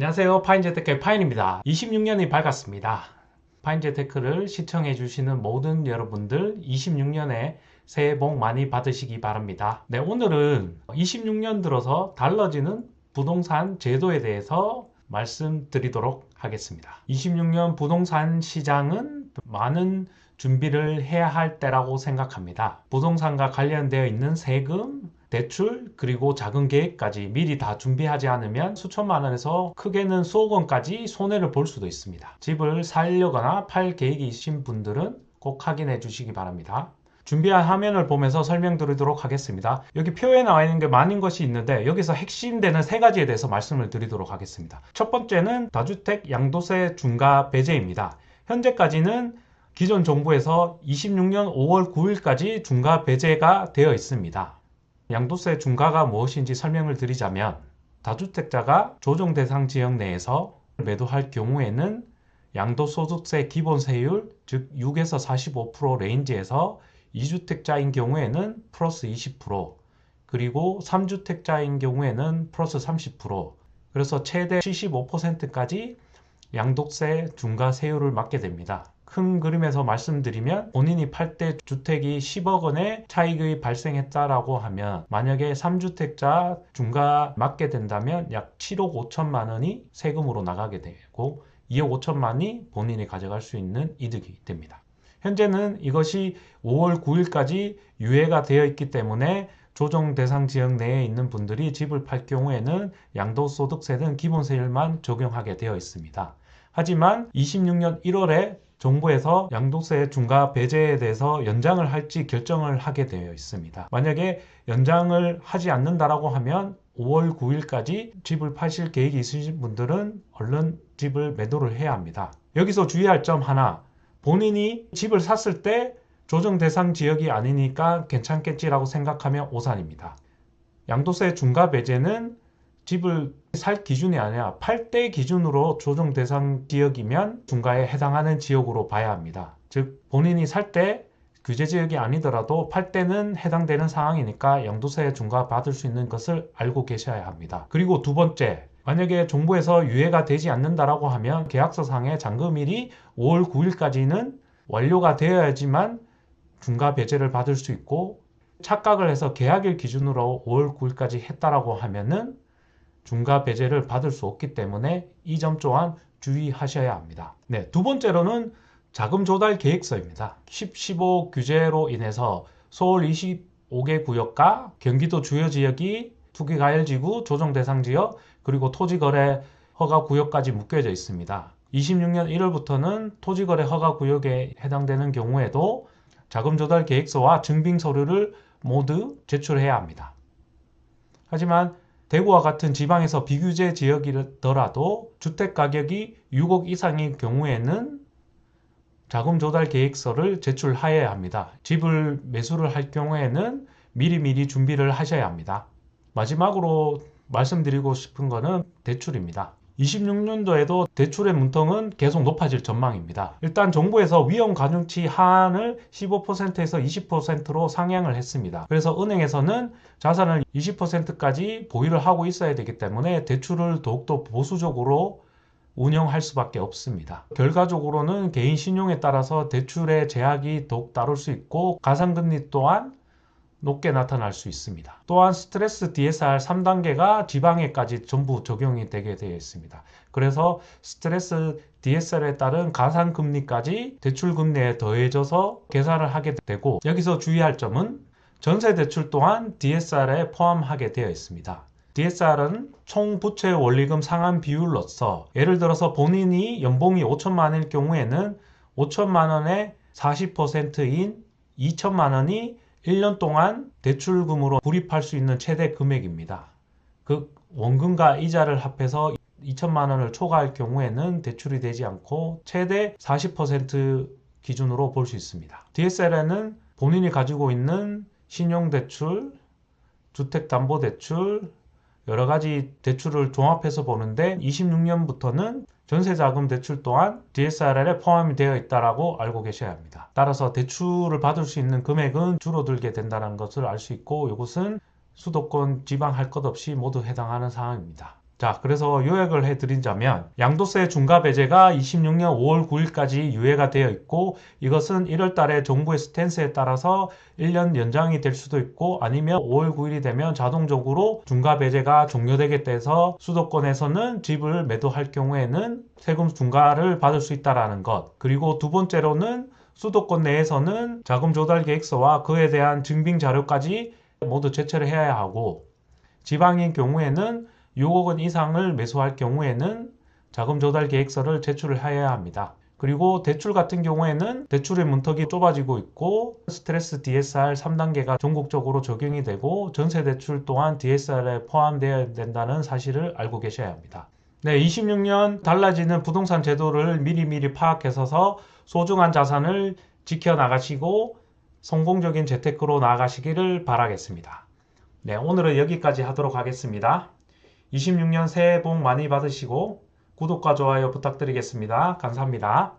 안녕하세요. 파인재테크의 파인입니다. 26년이 밝았습니다. 파인재테크를 시청해주시는 모든 여러분들 26년에 새해 복 많이 받으시기 바랍니다. 네, 오늘은 26년 들어서 달라지는 부동산 제도에 대해서 말씀드리도록 하겠습니다. 26년 부동산 시장은 많은 준비를 해야 할 때라고 생각합니다. 부동산과 관련되어 있는 세금, 대출, 그리고 자금 계획까지 미리 다 준비하지 않으면 수천만 원에서 크게는 수억 원까지 손해를 볼 수도 있습니다. 집을 살려거나 팔 계획이 있으신 분들은 꼭 확인해 주시기 바랍니다. 준비한 화면을 보면서 설명드리도록 하겠습니다. 여기 표에 나와 있는 게 많은 것이 있는데 여기서 핵심되는 세 가지에 대해서 말씀을 드리도록 하겠습니다. 첫 번째는 다주택 양도세 중과 배제입니다. 현재까지는 기존 정부에서 26년 5월 9일까지 중과 배제가 되어 있습니다. 양도세 중과가 무엇인지 설명을 드리자면 다주택자가 조정 대상 지역 내에서 매도할 경우에는 양도소득세 기본세율 즉 6에서 45% 레인지에서 2주택자인 경우에는 플러스 20% 그리고 3주택자인 경우에는 플러스 30% 그래서 최대 75%까지 양도세 중과 세율을 맞게 됩니다. 큰 그림에서 말씀드리면 본인이 팔 때 주택이 10억 원의 차익이 발생했다라고 하면 만약에 3주택자 중과 맞게 된다면 약 7억 5천만 원이 세금으로 나가게 되고 2억 5천만이 본인이 가져갈 수 있는 이득이 됩니다. 현재는 이것이 5월 9일까지 유예가 되어 있기 때문에 조정 대상 지역 내에 있는 분들이 집을 팔 경우에는 양도소득세는 기본세율만 적용하게 되어 있습니다. 하지만 26년 1월에 정부에서 양도세 중과 배제에 대해서 연장을 할지 결정을 하게 되어 있습니다. 만약에 연장을 하지 않는다라고 하면 5월 9일까지 집을 파실 계획이 있으신 분들은 얼른 집을 매도를 해야 합니다. 여기서 주의할 점 하나, 본인이 집을 샀을 때 조정 대상 지역이 아니니까 괜찮겠지라고 생각하면 오산입니다. 양도세 중과 배제는 집을 살 기준이 아니라 팔 때 기준으로 조정 대상 지역이면 중과에 해당하는 지역으로 봐야 합니다. 즉 본인이 살 때 규제 지역이 아니더라도 팔 때는 해당되는 상황이니까 양도세 중과 받을 수 있는 것을 알고 계셔야 합니다. 그리고 두 번째, 만약에 정부에서 유예가 되지 않는다라고 하면 계약서상의 잔금일이 5월 9일까지는 완료가 되어야지만 중과 배제를 받을 수 있고 착각을 해서 계약일 기준으로 5월 9일까지 했다라고 하면은 중과 배제를 받을 수 없기 때문에 이 점 또한 주의하셔야 합니다. 네, 두 번째로는 자금 조달 계획서입니다. 10.15 규제로 인해서 서울 25개 구역과 경기도 주요 지역이 투기과열지구, 조정 대상 지역, 그리고 토지거래 허가 구역까지 묶여져 있습니다. 26년 1월부터는 토지거래 허가 구역에 해당되는 경우에도 자금 조달 계획서와 증빙 서류를 모두 제출해야 합니다. 하지만 대구와 같은 지방에서 비규제 지역이더라도 주택 가격이 6억 이상인 경우에는 자금 조달 계획서를 제출하여야 합니다. 집을 매수를 할 경우에는 미리미리 준비를 하셔야 합니다. 마지막으로 말씀드리고 싶은 것은 대출입니다. 26년도에도 대출의 문턱은 계속 높아질 전망입니다. 일단 정부에서 위험 가중치 하한을 15%에서 20%로 상향을 했습니다. 그래서 은행에서는 자산을 20%까지 보유를 하고 있어야 되기 때문에 대출을 더욱더 보수적으로 운영할 수밖에 없습니다. 결과적으로는 개인 신용에 따라서 대출의 제약이 더욱 따를 수 있고 가상금리 또한 높게 나타날 수 있습니다. 또한 스트레스 DSR 3단계가 지방에까지 전부 적용이 되게 되어 있습니다. 그래서 스트레스 DSR에 따른 가상금리까지 대출금리에 더해져서 계산을 하게 되고 여기서 주의할 점은 전세대출 또한 DSR에 포함하게 되어 있습니다. DSR은 총 부채 원리금 상환 비율로서 예를 들어서 본인이 연봉이 5천만 원일 경우에는 5천만 원의 40%인 2천만 원이 1년 동안 대출금으로 불입할 수 있는 최대 금액입니다. 그 원금과 이자를 합해서 2천만 원을 초과할 경우에는 대출이 되지 않고 최대 40% 기준으로 볼 수 있습니다. DSR에는 본인이 가지고 있는 신용대출, 주택담보대출, 여러 가지 대출을 종합해서 보는데 26년부터는 전세자금 대출 또한 DSR에 포함이 되어 있다고 알고 계셔야 합니다. 따라서 대출을 받을 수 있는 금액은 줄어들게 된다는 것을 알 수 있고 이것은 수도권 지방 할 것 없이 모두 해당하는 상황입니다. 자, 그래서 요약을 해드리자면 양도세 중과 배제가 26년 5월 9일까지 유예가 되어 있고 이것은 1월 달에 정부의 스탠스에 따라서 1년 연장이 될 수도 있고 아니면 5월 9일이 되면 자동적으로 중과 배제가 종료되게 돼서 수도권에서는 집을 매도할 경우에는 세금 중과를 받을 수 있다는 것. 그리고 두 번째로는 수도권 내에서는 자금 조달 계획서와 그에 대한 증빙 자료까지 모두 제출을 해야 하고 지방인 경우에는 6억 원 이상을 매수할 경우에는 자금 조달 계획서를 제출을 해야 합니다. 그리고 대출 같은 경우에는 대출의 문턱이 좁아지고 있고 스트레스 DSR 3단계가 전국적으로 적용이 되고 전세 대출 또한 DSR에 포함되어야 된다는 사실을 알고 계셔야 합니다. 네, 26년 달라지는 부동산 제도를 미리미리 파악해서 소중한 자산을 지켜나가시고 성공적인 재테크로 나아가시기를 바라겠습니다. 네, 오늘은 여기까지 하도록 하겠습니다. 26년 새해 복 많이 받으시고 구독과 좋아요 부탁드리겠습니다. 감사합니다.